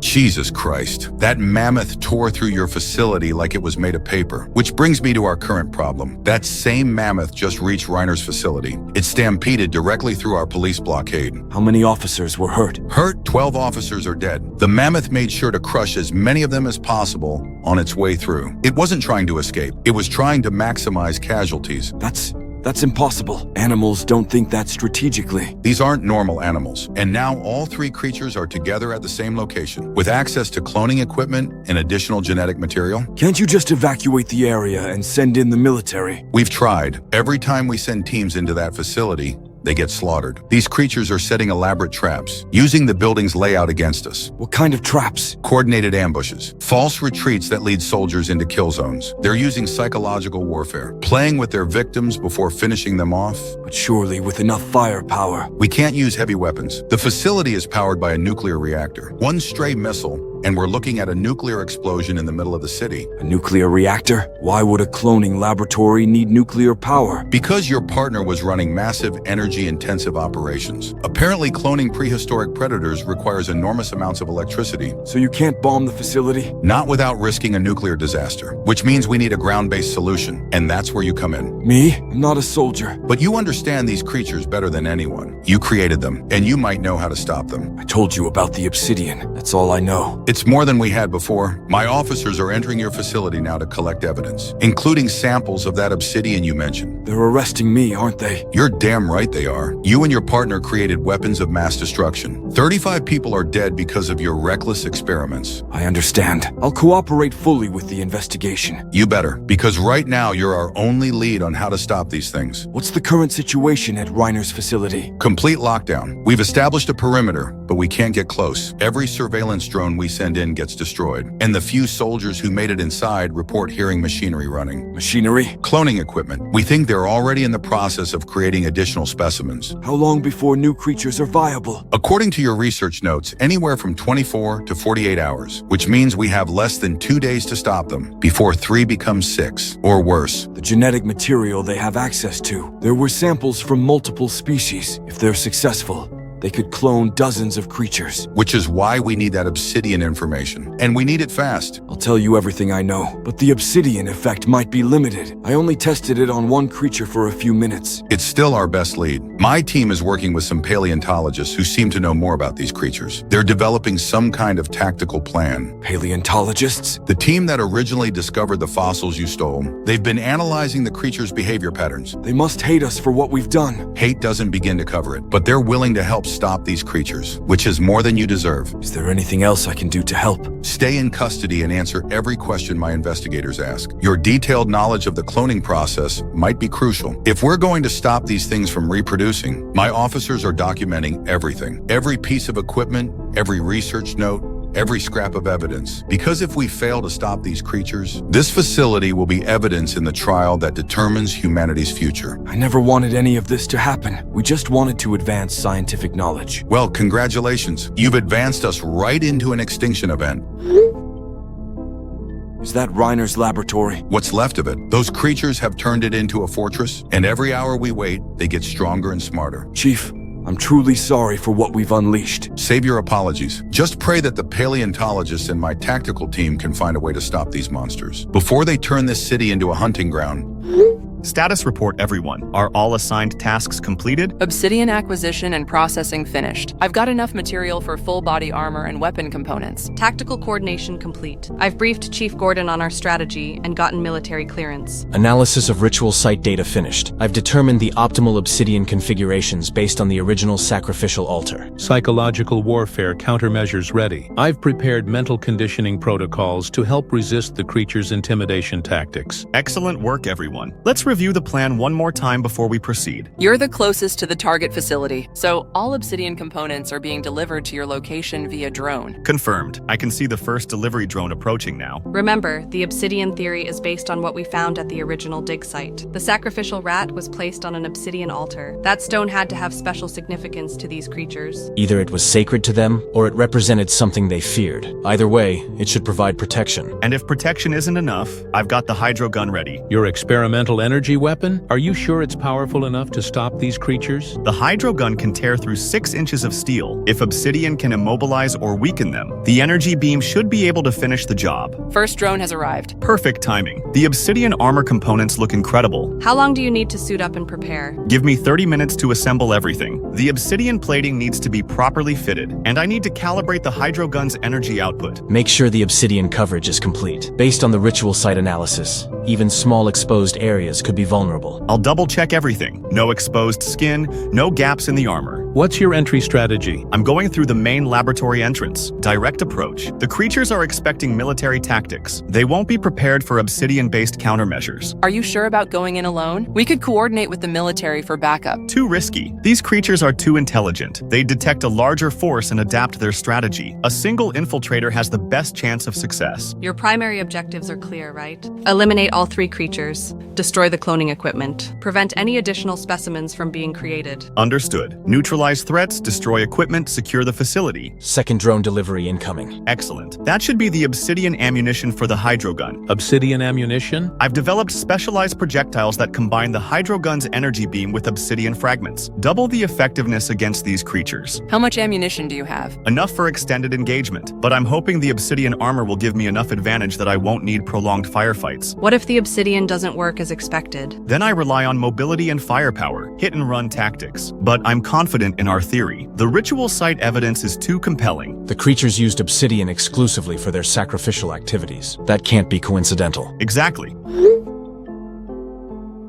Jesus Christ. That mammoth tore through your facility like it was made of paper. Which brings me to our current problem. That same mammoth just reached Reiner's facility. It stampeded directly through our police blockade. How many officers were hurt? Hurt? 12 officers are dead. The mammoth made sure to crush as many of them as possible on its way through. It wasn't trying to escape. It was trying to maximize casualties. That's impossible. Animals don't think that strategically. These aren't normal animals. And now all three creatures are together at the same location, with access to cloning equipment and additional genetic material. Can't you just evacuate the area and send in the military? We've tried. Every time we send teams into that facility, they get slaughtered. These creatures are setting elaborate traps, using the building's layout against us. What kind of traps? Coordinated ambushes, false retreats that lead soldiers into kill zones. They're using psychological warfare, playing with their victims before finishing them off. But surely with enough firepower. We can't use heavy weapons. The facility is powered by a nuclear reactor. One stray missile, and we're looking at a nuclear explosion in the middle of the city. A nuclear reactor? Why would a cloning laboratory need nuclear power? Because your partner was running massive energy-intensive operations. Apparently, cloning prehistoric predators requires enormous amounts of electricity. So you can't bomb the facility? Not without risking a nuclear disaster, which means we need a ground-based solution, and that's where you come in. Me? I'm not a soldier. But you understand these creatures better than anyone. You created them, and you might know how to stop them. I told you about the obsidian. That's all I know. It's more than we had before. My officers are entering your facility now to collect evidence, including samples of that obsidian you mentioned. They're arresting me, aren't they? You're damn right they are. You and your partner created weapons of mass destruction. 35 people are dead because of your reckless experiments. I understand. I'll cooperate fully with the investigation. You better, because right now you're our only lead on how to stop these things. What's the current situation at Reiner's facility? Complete lockdown. We've established a perimeter, but we can't get close. Every surveillance drone we send in gets destroyed, and the few soldiers who made it inside report hearing machinery running. Machinery? Cloning equipment. We think they're already in the process of creating additional specimens. How long before new creatures are viable? According to your research notes, anywhere from 24 to 48 hours, which means we have less than 2 days to stop them before 3 becomes 6, or worse. The genetic material they have access to. There were samples from multiple species. If they're successful, they could clone dozens of creatures. Which is why we need that obsidian information. And we need it fast. I'll tell you everything I know, but the obsidian effect might be limited. I only tested it on one creature for a few minutes. It's still our best lead. My team is working with some paleontologists who seem to know more about these creatures. They're developing some kind of tactical plan. Paleontologists? The team that originally discovered the fossils you stole, they've been analyzing the creatures' behavior patterns. They must hate us for what we've done. Hate doesn't begin to cover it, but they're willing to help stop these creatures, which is more than you deserve. Is there anything else I can do to help? Stay in custody and answer every question my investigators ask. Your detailed knowledge of the cloning process might be crucial. If we're going to stop these things from reproducing, my officers are documenting everything. Every piece of equipment, every research note, every scrap of evidence. Because if we fail to stop these creatures, this facility will be evidence in the trial that determines humanity's future. I never wanted any of this to happen. We just wanted to advance scientific knowledge. Well, congratulations. You've advanced us right into an extinction event. Is that Reiner's laboratory? What's left of it? Those creatures have turned it into a fortress, and every hour we wait, they get stronger and smarter. Chief, I'm truly sorry for what we've unleashed. Save your apologies. Just pray that the paleontologists and my tactical team can find a way to stop these monsters before they turn this city into a hunting ground. Status report, everyone. Are all assigned tasks completed? Obsidian acquisition and processing finished. I've got enough material for full body armor and weapon components. Tactical coordination complete. I've briefed Chief Gordon on our strategy and gotten military clearance. Analysis of ritual site data finished. I've determined the optimal obsidian configurations based on the original sacrificial altar. Psychological warfare countermeasures ready. I've prepared mental conditioning protocols to help resist the creature's intimidation tactics. Excellent work, everyone. everyone. Let's review the plan one more time before we proceed. You're the closest to the target facility, so all obsidian components are being delivered to your location via drone. Confirmed. I can see the first delivery drone approaching now. Remember, the obsidian theory is based on what we found at the original dig site. The sacrificial rat was placed on an obsidian altar. That stone had to have special significance to these creatures. Either it was sacred to them, or it represented something they feared. Either way, it should provide protection. And if protection isn't enough, I've got the hydro gun ready. Your experimental energy weapon? Are you sure it's powerful enough to stop these creatures? The hydro gun can tear through 6 inches of steel. If obsidian can immobilize or weaken them, the energy beam should be able to finish the job. First drone has arrived. Perfect timing. The obsidian armor components look incredible. How long do you need to suit up and prepare? Give me 30 minutes to assemble everything. The obsidian plating needs to be properly fitted, and I need to calibrate the hydro gun's energy output. Make sure the obsidian coverage is complete. Based on the ritual site analysis, even small exposed areas could be vulnerable. I'll double-check everything. No exposed skin, no gaps in the armor. What's your entry strategy? I'm going through the main laboratory entrance. Direct approach. The creatures are expecting military tactics. They won't be prepared for obsidian-based countermeasures. Are you sure about going in alone? We could coordinate with the military for backup. Too risky. These creatures are too intelligent. They detect a larger force and adapt their strategy. A single infiltrator has the best chance of success. Your primary objectives are clear, right? Eliminate all 3 creatures. Destroy the cloning equipment. Prevent any additional specimens from being created. Understood. Neutralize threats, destroy equipment, secure the facility. Second drone delivery incoming. Excellent. That should be the obsidian ammunition for the hydro gun. Obsidian ammunition? I've developed specialized projectiles that combine the hydro gun's energy beam with obsidian fragments. Double the effectiveness against these creatures. How much ammunition do you have? Enough for extended engagement, but I'm hoping the obsidian armor will give me enough advantage that I won't need prolonged firefights. What if the obsidian doesn't work as expected? Then I rely on mobility and firepower, hit-and-run tactics. But I'm confident in our theory. The ritual site evidence is too compelling. The creatures used obsidian exclusively for their sacrificial activities. That can't be coincidental. Exactly.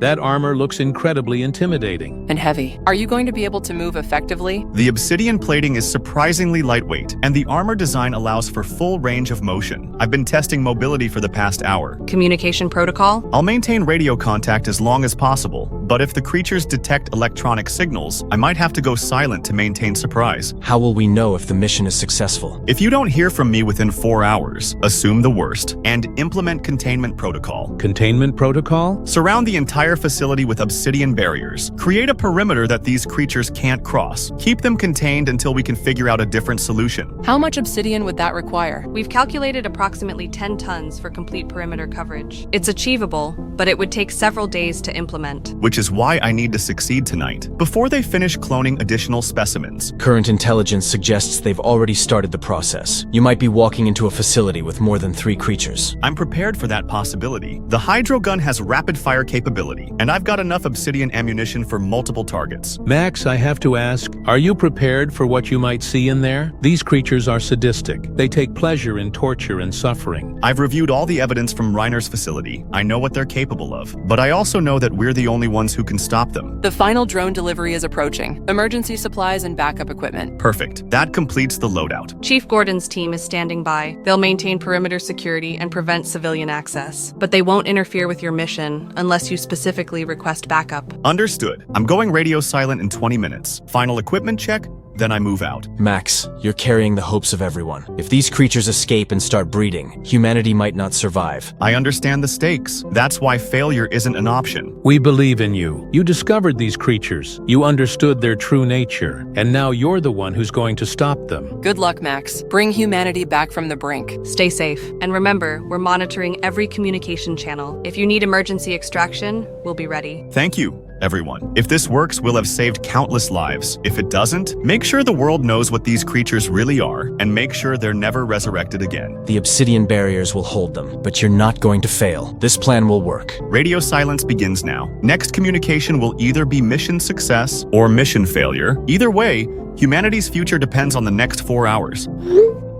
That armor looks incredibly intimidating. And heavy. Are you going to be able to move effectively? The obsidian plating is surprisingly lightweight, and the armor design allows for full range of motion. I've been testing mobility for the past hour. Communication protocol? I'll maintain radio contact as long as possible, but if the creatures detect electronic signals, I might have to go silent to maintain surprise. How will we know if the mission is successful? If you don't hear from me within 4 hours, assume the worst and implement containment protocol. Containment protocol? Surround the entire facility with obsidian barriers. Create a perimeter that these creatures can't cross. Keep them contained until we can figure out a different solution. How much obsidian would that require? We've calculated approximately 10 tons for complete perimeter coverage. It's achievable, but it would take several days to implement. Which is why I need to succeed tonight, before they finish cloning additional specimens. Current intelligence suggests they've already started the process. You might be walking into a facility with more than 3 creatures. I'm prepared for that possibility. The hydro gun has rapid fire capability, and I've got enough obsidian ammunition for multiple targets. Max, I have to ask, are you prepared for what you might see in there? These creatures are sadistic. They take pleasure in torture and suffering. I've reviewed all the evidence from Reiner's facility. I know what they're capable of, but I also know that we're the only ones who can stop them. The final drone delivery is approaching. Emergency supplies and backup equipment. Perfect. That completes the loadout. Chief Gordon's team is standing by. They'll maintain perimeter security and prevent civilian access, but they won't interfere with your mission unless you specifically request backup. Understood. I'm going radio silent in 20 minutes. Final equipment check, then I move out. Max, you're carrying the hopes of everyone. If these creatures escape and start breeding, humanity might not survive. I understand the stakes. That's why failure isn't an option. We believe in you. You discovered these creatures. You understood their true nature. And now you're the one who's going to stop them. Good luck, Max. Bring humanity back from the brink. Stay safe. And remember, we're monitoring every communication channel. If you need emergency extraction, we'll be ready. Thank you, everyone. If this works, we'll have saved countless lives. If it doesn't, make sure the world knows what these creatures really are, and make sure they're never resurrected again. The obsidian barriers will hold them, but you're not going to fail. This plan will work. Radio silence begins now. Next communication will either be mission success or mission failure. Either way, humanity's future depends on the next 4 hours.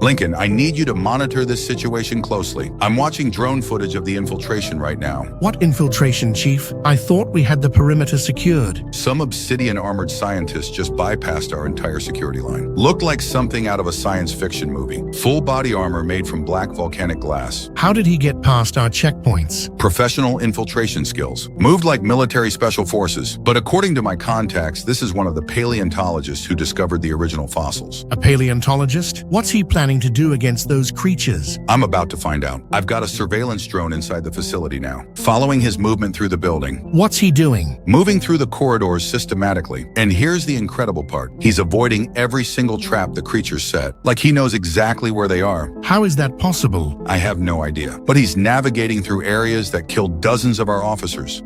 Lincoln, I need you to monitor this situation closely. I'm watching drone footage of the infiltration right now. What infiltration, Chief? I thought we had the perimeter secured. Some obsidian armored scientists just bypassed our entire security line. Looked like something out of a science fiction movie. Full body armor made from black volcanic glass. How did he get past our checkpoints? Professional infiltration skills. Moved like military special forces. But according to my contacts, this is one of the paleontologists who discovered the original fossils. A paleontologist? What's he planning to do against those creatures? I'm about to find out. I've got a surveillance drone inside the facility now, following his movement through the building. What's he doing? Moving through the corridors systematically. And here's the incredible part. He's avoiding every single trap the creatures set, like he knows exactly where they are. How is that possible? I have no idea. But he's navigating through areas that killed dozens of our officers.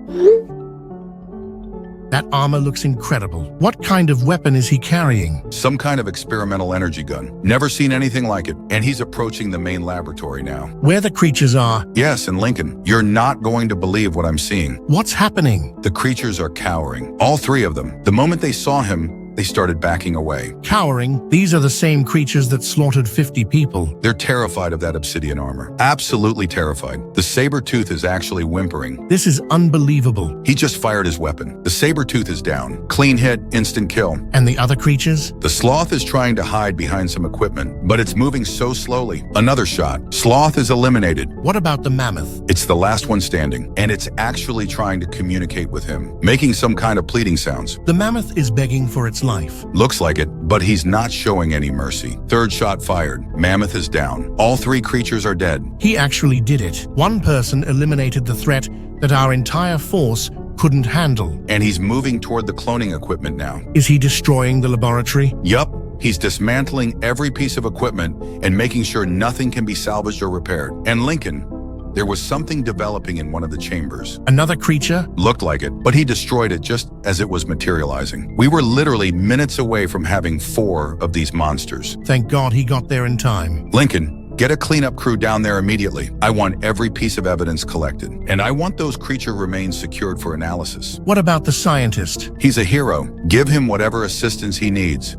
That armor looks incredible. What kind of weapon is he carrying? Some kind of experimental energy gun. Never seen anything like it. And he's approaching the main laboratory now. Where the creatures are? Yes, in Lincoln. You're not going to believe what I'm seeing. What's happening? The creatures are cowering. All three of them. The moment they saw him, they started backing away. Cowering? These are the same creatures that slaughtered 50 people. They're terrified of that obsidian armor. Absolutely terrified. The saber-tooth is actually whimpering. This is unbelievable. He just fired his weapon. The saber-tooth is down. Clean hit, instant kill. And the other creatures? The sloth is trying to hide behind some equipment, but it's moving so slowly. Another shot. Sloth is eliminated. What about the mammoth? It's the last one standing, and it's actually trying to communicate with him, making some kind of pleading sounds. The mammoth is begging for its life. Looks like it, but he's not showing any mercy. Third shot fired. Mammoth is down. All three creatures are dead. He actually did it. One person eliminated the threat that our entire force couldn't handle. And he's moving toward the cloning equipment now. Is he destroying the laboratory? Yup. He's dismantling every piece of equipment and making sure nothing can be salvaged or repaired. And Lincoln, there was something developing in one of the chambers. Another creature? Looked like it, but he destroyed it just as it was materializing. We were literally minutes away from having 4 of these monsters. Thank God he got there in time. Lincoln, get a cleanup crew down there immediately. I want every piece of evidence collected, and I want those creature remains secured for analysis. What about the scientist? He's a hero. Give him whatever assistance he needs.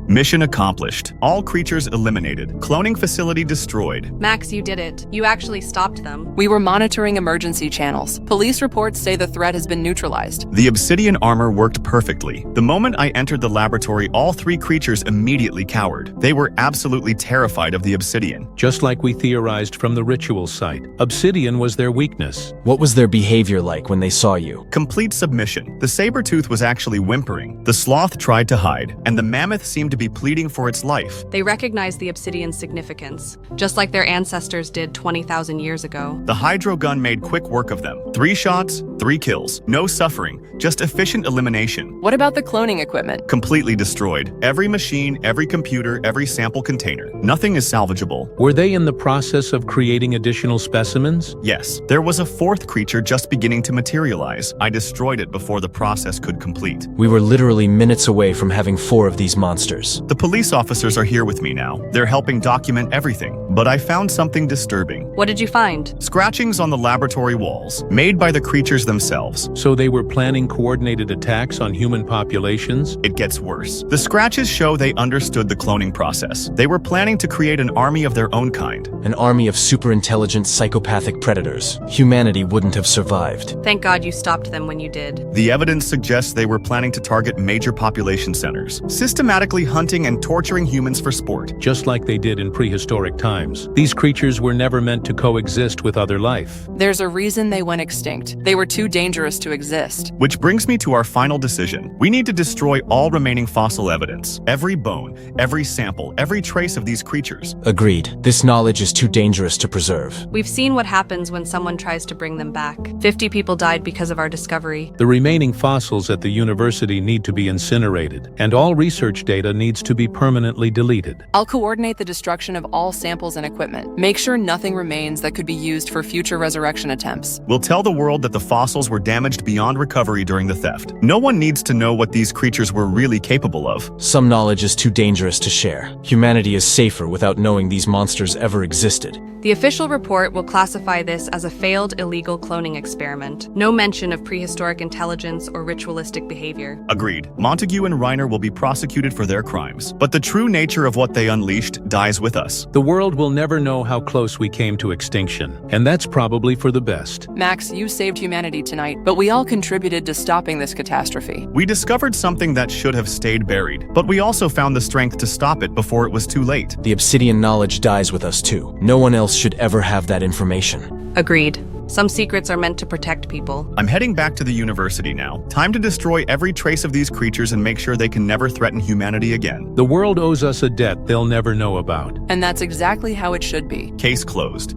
Mission accomplished. All creatures eliminated. Cloning facility destroyed. Max, you did it. You actually stopped them. We were monitoring emergency channels. Police reports say the threat has been neutralized. The obsidian armor worked perfectly. The moment I entered the laboratory, all 3 creatures immediately cowered. They were absolutely terrified of the obsidian. Just like we theorized from the ritual site, obsidian was their weakness. What was their behavior like when they saw you? Complete submission. The saber-tooth was actually whimpering. The sloth tried to hide, and the mammoth seemed to be pleading for its life. They recognized the obsidian's significance, just like their ancestors did 20,000 years ago. The hydro gun made quick work of them. 3 shots, 3 kills. No suffering, just efficient elimination. What about the cloning equipment? Completely destroyed. Every machine, every computer, every sample container. Nothing is salvageable. Were they in the process of creating additional specimens? Yes, there was a 4th creature just beginning to materialize. I destroyed it before the process could complete. We were literally minutes away from having 4 of these monsters. The police officers are here with me now. They're helping document everything. But I found something disturbing. What did you find? Scratchings on the laboratory walls, made by the creatures themselves. So they were planning coordinated attacks on human populations? It gets worse. The scratches show they understood the cloning process. They were planning to create an army of their own kind. An army of super-intelligent psychopathic predators. Humanity wouldn't have survived. Thank God you stopped them when you did. The evidence suggests they were planning to target major population centers, systematically hunting and torturing humans for sport. Just like they did in prehistoric times. These creatures were never meant to coexist with other life. There's a reason they went extinct. They were too dangerous to exist. Which brings me to our final decision. We need to destroy all remaining fossil evidence. Every bone, every sample, every trace of these creatures. Agreed. This knowledge is too dangerous to preserve. We've seen what happens when someone tries to bring them back. 50 people died because of our discovery. The remaining fossils at the university need to be incinerated, and all research data needs to be permanently deleted. I'll coordinate the destruction of all samples and equipment. Make sure nothing remains that could be used for future resurrection attempts. We'll tell the world that the fossils were damaged beyond recovery during the theft. No one needs to know what these creatures were really capable of. Some knowledge is too dangerous to share. Humanity is safer without knowing these monsters ever existed. The official report will classify this as a failed illegal cloning experiment. No mention of prehistoric intelligence or ritualistic behavior. Agreed. Montague and Reiner will be prosecuted for their crimes. crimes. But the true nature of what they unleashed dies with us. The world will never know how close we came to extinction, and that's probably for the best. Max, you saved humanity tonight, but we all contributed to stopping this catastrophe. We discovered something that should have stayed buried, but we also found the strength to stop it before it was too late. The obsidian knowledge dies with us too. No one else should ever have that information. Agreed. Some secrets are meant to protect people. I'm heading back to the university now. Time to destroy every trace of these creatures and make sure they can never threaten humanity again. The world owes us a debt they'll never know about. And that's exactly how it should be. Case closed.